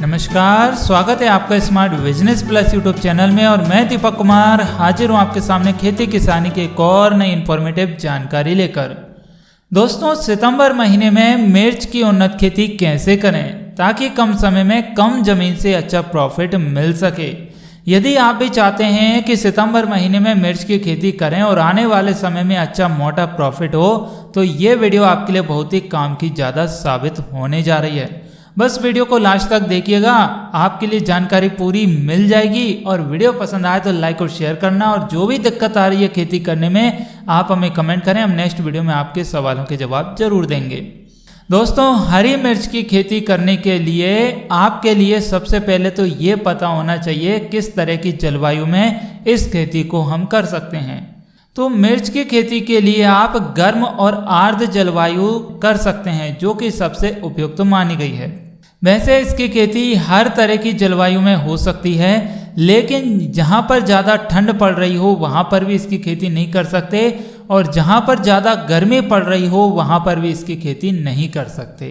नमस्कार, स्वागत है आपका smart business plus YouTube channel में और मैं दीपक कुमार हाजिर हूँ आपके सामने खेती किसानी की एक और नई इन्फॉर्मेटिव जानकारी लेकर। दोस्तों, सितंबर महीने में मिर्च की उन्नत खेती कैसे करें ताकि कम समय में कम जमीन से अच्छा प्रॉफिट मिल सके। यदि आप भी चाहते हैं कि सितंबर महीने में मिर्च की खेती करें और आने वाले समय में अच्छा मोटा प्रॉफिट हो, तो ये वीडियो आपके लिए बहुत ही काम की ज़्यादा साबित होने जा रही है। बस वीडियो को लास्ट तक देखिएगा, आपके लिए जानकारी पूरी मिल जाएगी। और वीडियो पसंद आए तो लाइक और शेयर करना, और जो भी दिक्कत आ रही है खेती करने में आप हमें कमेंट करें, हम नेक्स्ट वीडियो में आपके सवालों के जवाब जरूर देंगे। दोस्तों, हरी मिर्च की खेती करने के लिए आपके लिए सबसे पहले तो ये पता होना चाहिए किस तरह की जलवायु में इस खेती को हम कर सकते हैं। तो मिर्च की खेती के लिए आप गर्म और आर्द्र जलवायु कर सकते हैं, जो कि सबसे उपयुक्त मानी गई है। वैसे इसकी खेती हर तरह की जलवायु में हो सकती है, लेकिन जहाँ पर ज़्यादा ठंड पड़ रही हो वहाँ पर भी इसकी खेती नहीं कर सकते, और जहाँ पर ज़्यादा गर्मी पड़ रही हो वहाँ पर भी इसकी खेती नहीं कर सकते।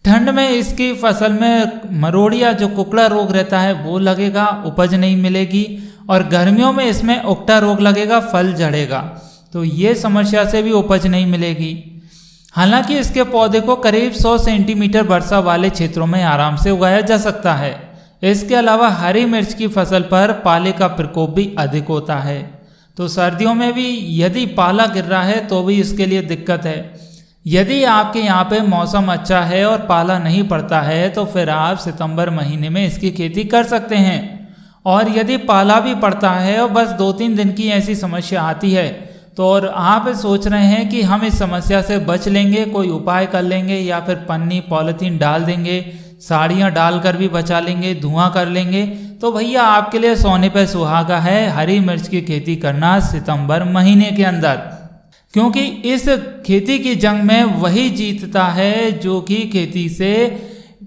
ठंड में इसकी फसल में मरोड़िया जो कुकड़ा रोग रहता है वो लगेगा, उपज नहीं मिलेगी। और गर्मियों में इसमें उकटा रोग लगेगा, फल झड़ेगा, तो ये समस्या से भी उपज नहीं मिलेगी। हालांकि इसके पौधे को करीब 100 सेंटीमीटर वर्षा वाले क्षेत्रों में आराम से उगाया जा सकता है। इसके अलावा हरी मिर्च की फसल पर पाले का प्रकोप भी अधिक होता है, तो सर्दियों में भी यदि पाला गिर रहा है तो भी इसके लिए दिक्कत है। यदि आपके यहाँ पे मौसम अच्छा है और पाला नहीं पड़ता है तो फिर आप सितंबर महीने में इसकी खेती कर सकते हैं। और यदि पाला भी पड़ता है और बस 2-3 दिन की ऐसी समस्या आती है, तो और आप सोच रहे हैं कि हम इस समस्या से बच लेंगे, कोई उपाय कर लेंगे, या फिर पन्नी पॉलिथीन डाल देंगे, साड़ियाँ डालकर भी बचा लेंगे, धुआं कर लेंगे, तो भैया आपके लिए सोने पे सुहागा है हरी मिर्च की खेती करना सितंबर महीने के अंदर। क्योंकि इस खेती की जंग में वही जीतता है जो कि खेती से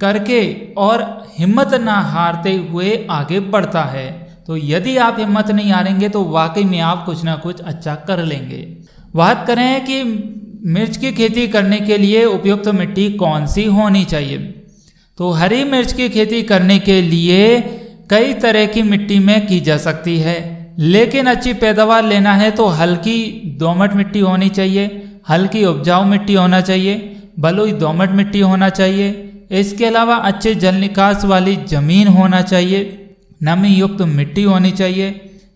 करके और हिम्मत ना हारते हुए आगे बढ़ता है। तो यदि आप हिम्मत नहीं हारेंगे तो वाकई में आप कुछ ना कुछ अच्छा कर लेंगे। बात करें कि मिर्च की खेती करने के लिए उपयुक्त मिट्टी कौन सी होनी चाहिए, तो हरी मिर्च की खेती करने के लिए कई तरह की मिट्टी में की जा सकती है, लेकिन अच्छी पैदावार लेना है तो हल्की दोमट मिट्टी होनी चाहिए, हल्की उपजाऊ मिट्टी होना चाहिए, बलुई दोमट मिट्टी होना चाहिए। इसके अलावा अच्छे जल निकास वाली जमीन होना चाहिए, नमी युक्त मिट्टी होनी चाहिए,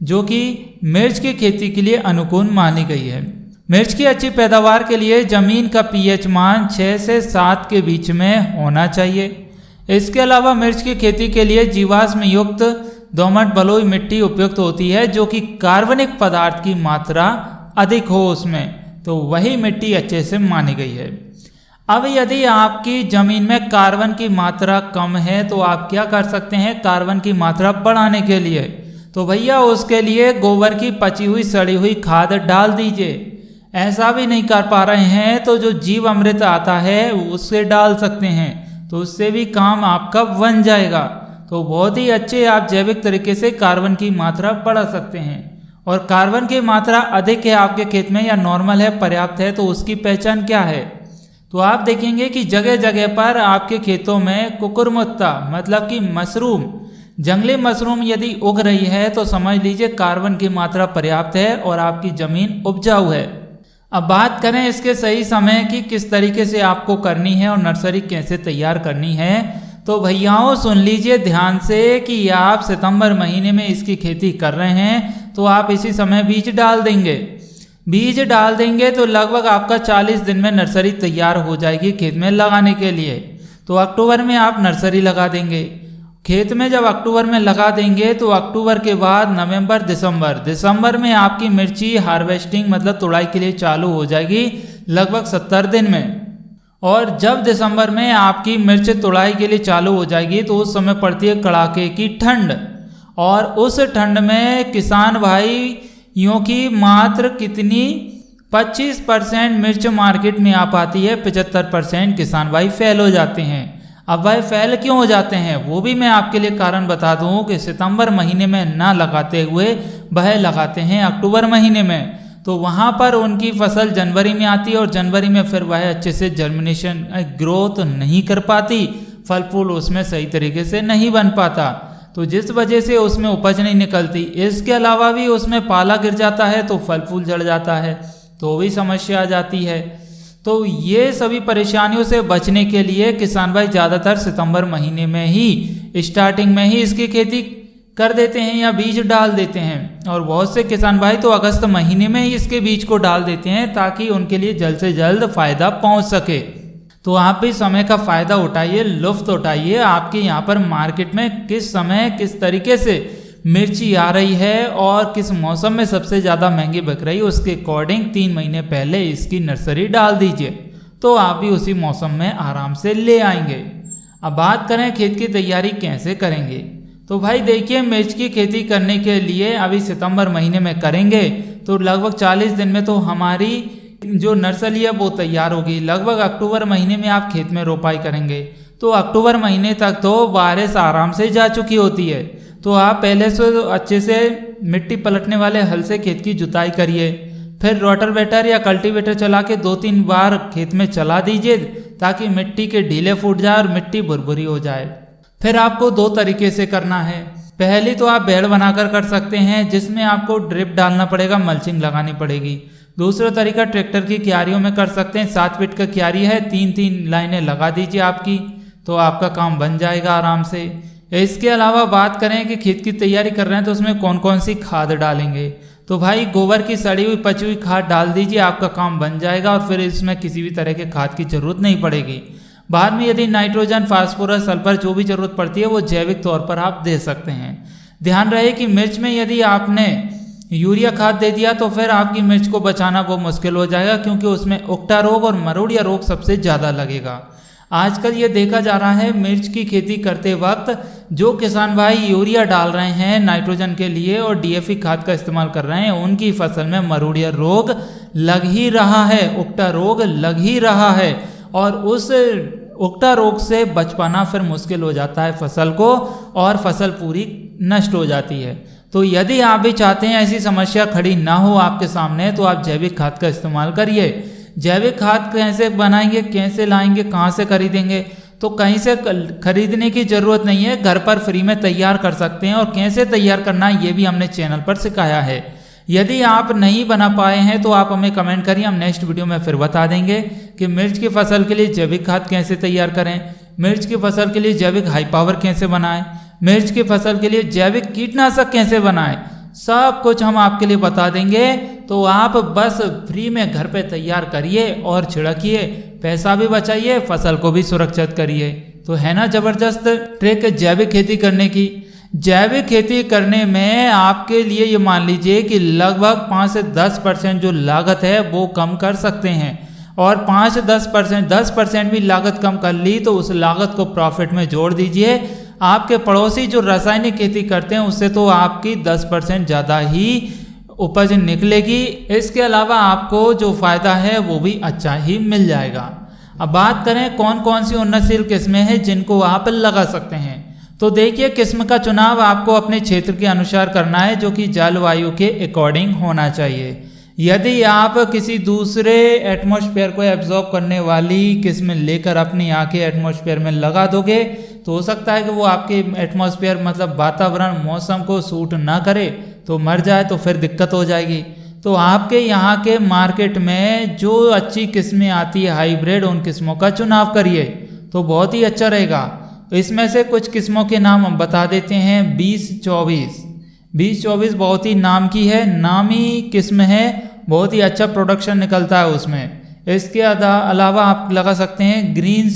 जो कि मिर्च की खेती के लिए अनुकूल मानी गई है। मिर्च की अच्छी पैदावार के लिए जमीन का पीएच मान 6 से 7 के बीच में होना चाहिए। इसके अलावा मिर्च की खेती के लिए जीवाश्म युक्त दोमट बलुई मिट्टी उपयुक्त होती है, जो कि कार्बनिक पदार्थ की मात्रा अधिक हो उसमें, तो वही मिट्टी अच्छे से मानी गई है। अब यदि आपकी ज़मीन में कार्बन की मात्रा कम है तो आप क्या कर सकते हैं कार्बन की मात्रा बढ़ाने के लिए, तो भैया उसके लिए गोबर की पची हुई सड़ी हुई खाद डाल दीजिए। ऐसा भी नहीं कर पा रहे हैं तो जो जीव अमृत आता है उससे डाल सकते हैं, तो उससे भी काम आपका बन जाएगा। तो बहुत ही अच्छे आप जैविक तरीके से कार्बन की मात्रा बढ़ा सकते हैं। और कार्बन की मात्रा अधिक है आपके खेत में या नॉर्मल है, पर्याप्त है, तो उसकी पहचान क्या है, तो आप देखेंगे कि जगह जगह पर आपके खेतों में कुकुरमुत्ता मतलब कि मशरूम, जंगली मशरूम यदि उग रही है तो समझ लीजिए कार्बन की मात्रा पर्याप्त है और आपकी ज़मीन उपजाऊ है। अब बात करें इसके सही समय की, किस तरीके से आपको करनी है और नर्सरी कैसे तैयार करनी है, तो भैयाओं सुन लीजिए ध्यान से कि आप सितंबर महीने में इसकी खेती कर रहे हैं तो आप इसी समय बीज डाल देंगे। बीज डाल देंगे तो लगभग आपका 40 दिन में नर्सरी तैयार हो जाएगी खेत में लगाने के लिए। तो अक्टूबर में आप नर्सरी लगा देंगे खेत में। जब अक्टूबर में लगा देंगे तो अक्टूबर के बाद नवंबर दिसंबर में आपकी मिर्ची हार्वेस्टिंग मतलब तुड़ाई के लिए चालू हो जाएगी लगभग 70 दिन में। और जब दिसंबर में आपकी मिर्च तुड़ाई के लिए चालू हो जाएगी तो उस समय पड़ती है कड़ाके की ठंड, और उस ठंड में किसान भाई यूँ की मात्र कितनी 25% मिर्च मार्केट में आ पाती है, 75% किसान भाई फेल हो जाते हैं। अब भाई फेल क्यों हो जाते हैं वो भी मैं आपके लिए कारण बता दूं कि सितंबर महीने में ना लगाते हुए वह लगाते हैं अक्टूबर महीने में, तो वहाँ पर उनकी फसल जनवरी में आती है और जनवरी में फिर वह अच्छे से जर्मिनेशन ग्रोथ नहीं कर पाती, फल फूल उसमें सही तरीके से नहीं बन पाता, तो जिस वजह से उसमें उपज नहीं निकलती। इसके अलावा भी उसमें पाला गिर जाता है तो फल फूल झड़ जाता है, तो भी समस्या आ जाती है। तो ये सभी परेशानियों से बचने के लिए किसान भाई ज़्यादातर सितंबर महीने में ही स्टार्टिंग में ही इसकी खेती कर देते हैं या बीज डाल देते हैं, और बहुत से किसान भाई तो अगस्त महीने में ही इसके बीज को डाल देते हैं ताकि उनके लिए जल्द से जल्द फायदा पहुंच सके। तो आप भी समय का फ़ायदा उठाइए, लुफ्त उठाइए। आपके यहाँ पर मार्केट में किस समय किस तरीके से मिर्ची आ रही है और किस मौसम में सबसे ज़्यादा महंगी बिक रही है, उसके अकॉर्डिंग 3 महीने पहले इसकी नर्सरी डाल दीजिए, तो आप भी उसी मौसम में आराम से ले आएंगे। अब बात करें खेत की तैयारी कैसे करेंगे, तो भाई देखिए, मिर्च की खेती करने के लिए अभी सितंबर महीने में करेंगे तो लगभग 40 दिन में तो हमारी जो नर्सरी है वो तैयार होगी। लगभग अक्टूबर महीने में आप खेत में रोपाई करेंगे तो अक्टूबर महीने तक तो बारिश आराम से जा चुकी होती है। तो आप पहले से अच्छे से मिट्टी पलटने वाले हल से खेत की जुताई करिए, फिर रोटावेटर या कल्टीवेटर चला के 2-3 बार खेत में चला दीजिए ताकि मिट्टी के ढीले फूट जाए और मिट्टी भुरभुरी हो जाए। फिर आपको 2 तरीके से करना है। पहली तो आप बेड़ बनाकर कर सकते हैं जिसमें आपको ड्रिप डालना पड़ेगा, मल्चिंग लगानी पड़ेगी। दूसरा तरीका ट्रैक्टर की क्यारियों में कर सकते हैं। 7 फीट का क्यारी है, 3-3 लाइनें लगा दीजिए आपकी, तो आपका काम बन जाएगा आराम से। इसके अलावा बात करें कि खेत की तैयारी कर रहे हैं तो उसमें कौन कौन सी खाद डालेंगे, तो भाई गोबर की सड़ी हुई पची हुई खाद डाल दीजिए, आपका काम बन जाएगा और फिर इसमें किसी भी तरह के खाद की जरूरत नहीं पड़ेगी। बाद में यदि नाइट्रोजन, फास्फोरस, सल्फर जो भी जरूरत पड़ती है वो जैविक तौर पर आप दे सकते हैं। ध्यान रहे कि मिर्च में यदि आपने यूरिया खाद दे दिया तो फिर आपकी मिर्च को बचाना वो मुश्किल हो जाएगा, क्योंकि उसमें उकटा रोग और मरोड़िया रोग सबसे ज़्यादा लगेगा। आजकल ये देखा जा रहा है मिर्च की खेती करते वक्त जो किसान भाई यूरिया डाल रहे हैं नाइट्रोजन के लिए और डीएपी खाद का इस्तेमाल कर रहे हैं, उनकी फसल में मरोड़िया रोग लग ही रहा है, उकटा रोग लग ही रहा है, और उस उकटा रोग से बच पाना फिर मुश्किल हो जाता है फसल को, और फसल पूरी नष्ट हो जाती है। तो यदि आप भी चाहते हैं ऐसी समस्या खड़ी ना हो आपके सामने, तो आप जैविक खाद का इस्तेमाल करिए। जैविक खाद कैसे बनाएंगे, कैसे लाएंगे, कहाँ से खरीदेंगे, तो कहीं से खरीदने की ज़रूरत नहीं है, घर पर फ्री में तैयार कर सकते हैं। और कैसे तैयार करना है ये भी हमने चैनल पर सिखाया है। यदि आप नहीं बना पाए हैं तो आप हमें कमेंट करिए, हम नेक्स्ट वीडियो में फिर बता देंगे कि मिर्च की फसल के लिए जैविक खाद कैसे तैयार करें, मिर्च की फसल के लिए जैविक हाई पावर कैसे बनाएं, मिर्च की फसल के लिए जैविक कीटनाशक कैसे बनाएं, सब कुछ हम आपके लिए बता देंगे। तो आप बस फ्री में घर पे तैयार करिए और छिड़किए, पैसा भी बचाइए, फसल को भी सुरक्षित करिए। तो है ना ज़बरदस्त ट्रिक जैविक खेती करने की। जैविक खेती करने में आपके लिए ये मान लीजिए कि लगभग 5 से 10% जो लागत है वो कम कर सकते हैं, और 5 से 10% भी लागत कम कर ली तो उस लागत को प्रॉफिट में जोड़ दीजिए। आपके पड़ोसी जो रासायनिक खेती करते हैं उससे तो आपकी 10% ज़्यादा ही उपज निकलेगी। इसके अलावा आपको जो फ़ायदा है वो भी अच्छा ही मिल जाएगा। अब बात करें कौन कौन सी उन्नतशील किस्में हैं जिनको आप लगा सकते हैं, तो देखिए, किस्म का चुनाव आपको अपने क्षेत्र के अनुसार करना है, जो कि जलवायु के अकॉर्डिंग होना चाहिए। यदि आप किसी दूसरे एटमॉस्फेयर को एब्जॉर्ब करने वाली किस्म लेकर अपने यहाँ के एटमॉस्फेयर में लगा दोगे तो हो सकता है कि वो आपके एटमॉस्फेयर मतलब वातावरण मौसम को सूट ना करे तो मर जाए, तो फिर दिक्कत हो जाएगी। तो आपके यहाँ के मार्केट में जो अच्छी किस्में आती है हाइब्रिड, उन किस्मों का चुनाव करिए तो बहुत ही अच्छा रहेगा। तो इसमें से कुछ किस्मों के नाम हम बता देते हैं। 2024 बहुत ही नाम की है, नामी किस्म है, बहुत ही अच्छा प्रोडक्शन निकलता है उसमें। इसके अलावा आप लगा सकते हैं ग्रीन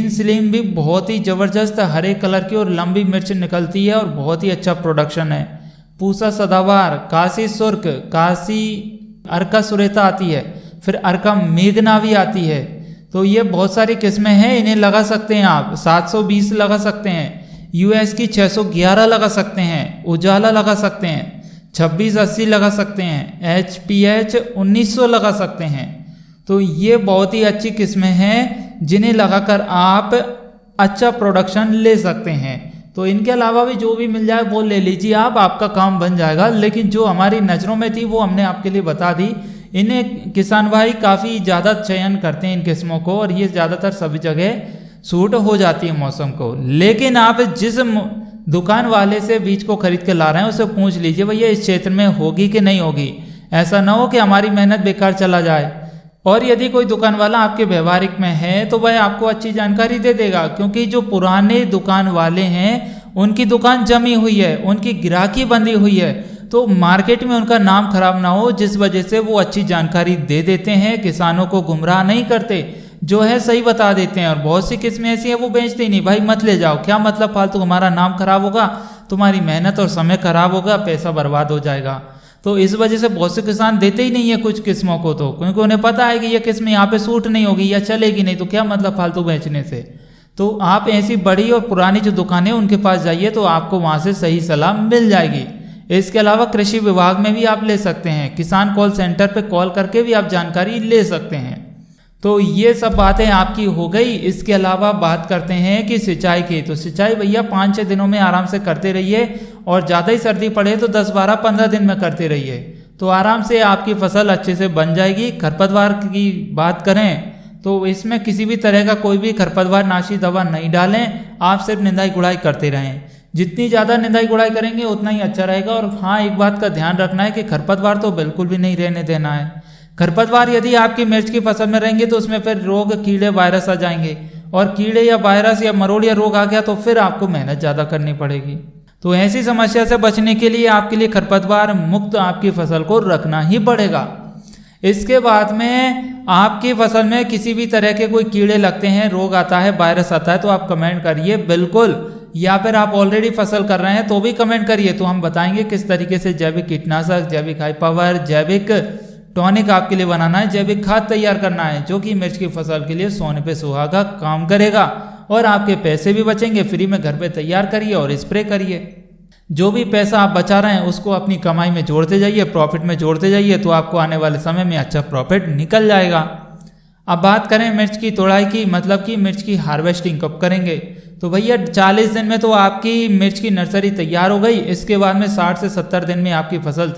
स्लिम भी बहुत ही ज़बरदस्त हरे कलर की और लंबी मिर्च निकलती है और बहुत ही अच्छा प्रोडक्शन है। पूसा सदाबहार, काशी सुर्ख, काशी अर्का सुरेता आती है, फिर अर्का मेघना भी आती है। तो ये बहुत सारी किस्में हैं, इन्हें लगा सकते हैं आप। 720 लगा सकते हैं, यूएस की 611 लगा सकते हैं, उजाला लगा सकते हैं, 2680 लगा सकते हैं, HPH 1900 लगा सकते हैं। तो ये बहुत ही अच्छी किस्में हैं जिन्हें लगाकर आप अच्छा प्रोडक्शन ले सकते हैं। तो इनके अलावा भी जो भी मिल जाए वो ले लीजिए आप, आपका काम बन जाएगा। लेकिन जो हमारी नज़रों में थी वो हमने आपके लिए बता दी। इन्हें किसान भाई काफ़ी ज़्यादा चयन करते हैं इन किस्मों को, और ये ज़्यादातर सभी जगह सूट हो जाती है मौसम को। लेकिन आप जिस दुकान वाले से बीज को खरीद के ला रहे हैं उससे पूछ लीजिए भैया इस क्षेत्र में होगी कि नहीं होगी। ऐसा ना हो कि हमारी मेहनत बेकार चला जाए। और यदि कोई दुकान वाला आपके व्यवहारिक में है तो वह आपको अच्छी जानकारी दे देगा, क्योंकि जो पुराने दुकान वाले हैं उनकी दुकान जमी हुई है, उनकी ग्राहकी बंधी हुई है, तो मार्केट में उनका नाम खराब ना हो, जिस वजह से वो अच्छी जानकारी दे देते हैं, किसानों को गुमराह नहीं करते, जो है सही बता देते हैं। और बहुत सी किस्में ऐसी हैं वो बेचते ही नहीं, भाई मत ले जाओ, क्या मतलब फालतू, हमारा नाम खराब होगा, तुम्हारी मेहनत और समय खराब होगा, पैसा बर्बाद हो जाएगा। तो इस वजह से बहुत से किसान देते ही नहीं है कुछ किस्मों को, तो क्योंकि उन्हें पता है कि ये किस्म यहाँ पे सूट नहीं होगी या चलेगी नहीं, तो क्या मतलब फालतू बेचने से। तो आप ऐसी बड़ी और पुरानी जो दुकानें उनके पास जाइए तो आपको वहाँ से सही सलाह मिल जाएगी। इसके अलावा कृषि विभाग में भी आप ले सकते हैं, किसान कॉल सेंटर पे कॉल करके भी आप जानकारी ले सकते हैं। तो ये सब बातें आपकी हो गई। इसके अलावा बात करते हैं कि सिंचाई की। तो सिंचाई भैया 5-6 दिनों में आराम से करते रहिए, और ज़्यादा ही सर्दी पड़े तो 10-12-15 दिन में करते रहिए, तो आराम से आपकी फसल अच्छे से बन जाएगी। खरपतवार की बात करें तो इसमें किसी भी तरह का कोई भी खरपतवार नाशी दवा नहीं डालें, आप सिर्फ निंदाई गुड़ाई करते रहें। जितनी ज़्यादा निंदाई गुड़ाई करेंगे उतना ही अच्छा रहेगा। और हाँ, एक बात का ध्यान रखना है कि खरपतवार तो बिल्कुल भी नहीं रहने देना है। खरपतवार यदि आपकी मिर्च की फसल में रहेंगे तो उसमें फिर रोग, कीड़े, वायरस आ जाएंगे, और कीड़े या वायरस या मरोड़ या रोग आ गया तो फिर आपको मेहनत ज़्यादा करनी पड़ेगी। तो ऐसी समस्या से बचने के लिए आपके लिए खरपतवार मुक्त आपकी फसल को रखना ही पड़ेगा। इसके बाद में आपकी फसल में किसी भी तरह के कोई कीड़े लगते हैं, रोग आता है, वायरस आता है, तो आप कमेंट करिए बिल्कुल, या फिर आप ऑलरेडी फसल कर रहे हैं तो भी कमेंट करिए, तो हम बताएंगे किस तरीके से जैविक कीटनाशक, जैविक हाई पावर, जैविक टॉनिक आपके लिए बनाना है, जैविक खाद तैयार करना है, जो कि मिर्च की फसल के लिए सोने पे सुहागा काम करेगा, और आपके पैसे भी बचेंगे। फ्री में घर पे तैयार करिए और स्प्रे करिए। जो भी पैसा आप बचा रहे हैं उसको अपनी कमाई में जोड़ते जाइए, प्रॉफिट में जोड़ते जाइए, तो आपको आने वाले समय में अच्छा प्रॉफिट निकल जाएगा। अब बात करें मिर्च की तोड़ाई की, मतलब कि मिर्च की हार्वेस्टिंग कब करेंगे। तो भैया 40 दिन में तो आपकी मिर्च की नर्सरी तैयार हो गई। इसके बाद में 60 से 70 दिन में आपकी फसल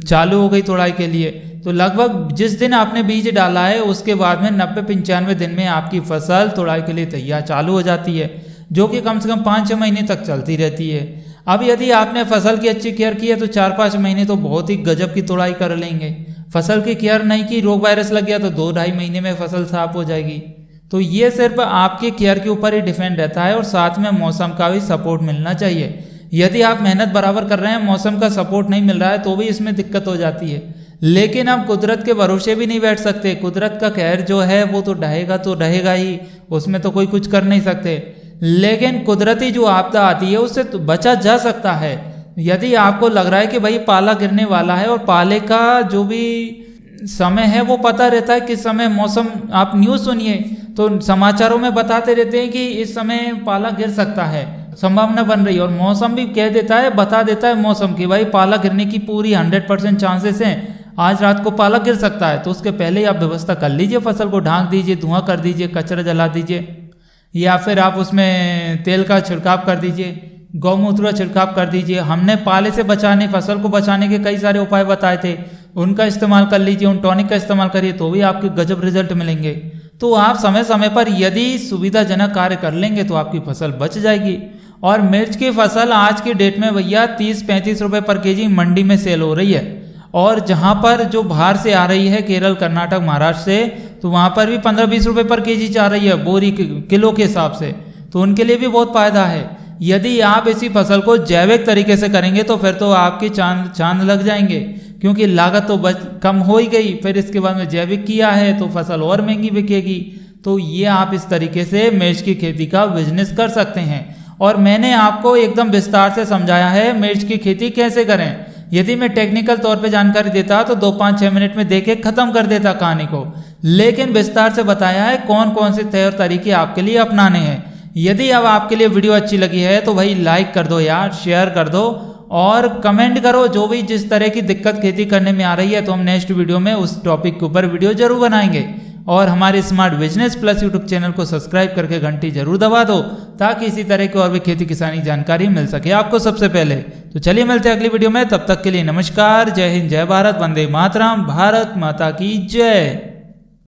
चालू हो गई तोड़ाई के लिए। तो लगभग जिस दिन आपने बीज डाला है उसके बाद में 90-95 दिन में आपकी फसल तोड़ाई के लिए तैयार चालू हो जाती है, जो कि कम से कम 5-6 महीने तक चलती रहती है। अब यदि आपने फसल की अच्छी केयर की है तो 4-5 महीने तो बहुत ही गजब की तोड़ाई कर लेंगे। फसल की केयर नहीं की, रोग वायरस लग गया तो 2-2.5 महीने में फसल साफ हो जाएगी। तो ये सिर्फ आपके केयर के ऊपर ही डिपेंड रहता है, और साथ में मौसम का भी सपोर्ट मिलना चाहिए। यदि आप मेहनत बराबर कर रहे हैं, मौसम का सपोर्ट नहीं मिल रहा है, तो भी इसमें दिक्कत हो जाती है। लेकिन आप कुदरत के भरोसे भी नहीं बैठ सकते। कुदरत का कहर जो है वो तो ढहेगा ही, उसमें तो कोई कुछ कर नहीं सकते। लेकिन कुदरती जो आपदा आती है उससे तो बचा जा सकता है। यदि आपको लग रहा है कि भाई पाला गिरने वाला है, और पाले का जो भी समय है वो पता रहता है किस समय मौसम, आप न्यूज़ सुनिए तो समाचारों में बताते रहते हैं कि इस समय पाला गिर सकता है, संभावना बन रही है, और मौसम भी कह देता है, बता देता है मौसम की भाई पाला गिरने की पूरी 100% चांसेस हैं, आज रात को पाला गिर सकता है। तो उसके पहले ही आप व्यवस्था कर लीजिए, फसल को ढांक दीजिए, धुआं कर दीजिए, कचरा जला दीजिए, या फिर आप उसमें तेल का छिड़काव कर दीजिए, गौमूत्र का छिड़काव कर दीजिए। हमने पाले से बचाने, फसल को बचाने के कई सारे उपाय बताए थे, उनका इस्तेमाल कर लीजिए, उन टॉनिक का इस्तेमाल करिए, तो भी आपके गजब रिजल्ट मिलेंगे। तो आप समय समय पर यदि सुविधाजनक कार्य कर लेंगे तो आपकी फसल बच जाएगी। और मिर्च की फसल आज की डेट में भैया 30-35 रुपये पर केजी मंडी में सेल हो रही है, और जहां पर जो बाहर से आ रही है, केरल, कर्नाटक, महाराष्ट्र से, तो वहां पर भी 15-20 रुपये पर केजी जा रही है बोरी किलो के हिसाब से। तो उनके लिए भी बहुत फायदा है। यदि आप इसी फसल को जैविक तरीके से करेंगे तो फिर तो आपकी चांद लग जाएंगे, क्योंकि लागत तो कम हो ही गई, फिर इसके बाद में जैविक किया है तो फसल और महंगी बिकेगी। तो ये आप इस तरीके से मिर्च की खेती का बिजनेस कर सकते हैं। और मैंने आपको एकदम विस्तार से समझाया है मिर्च की खेती कैसे करें। यदि मैं टेक्निकल तौर पे जानकारी देता तो 2-5-6 मिनट में देके खत्म कर देता कहानी को, लेकिन विस्तार से बताया है कौन कौन से तय तरीके आपके लिए अपनाने हैं। यदि अब आपके लिए वीडियो अच्छी लगी है तो भाई लाइक कर दो यार, शेयर कर दो और कमेंट करो जो भी जिस तरह की दिक्कत खेती करने में आ रही है, तो हम नेक्स्ट वीडियो में उस टॉपिक के ऊपर वीडियो जरूर बनाएंगे। और हमारे smart business plus YouTube channel को सब्सक्राइब करके घंटी जरूर दबा दो, ताकि इसी तरह की और भी खेती किसानी जानकारी मिल सके आपको सबसे पहले। तो चलिए मिलते हैं अगली वीडियो में, तब तक के लिए नमस्कार, जय हिंद, जय भारत, वंदे मातरम, भारत माता की जय।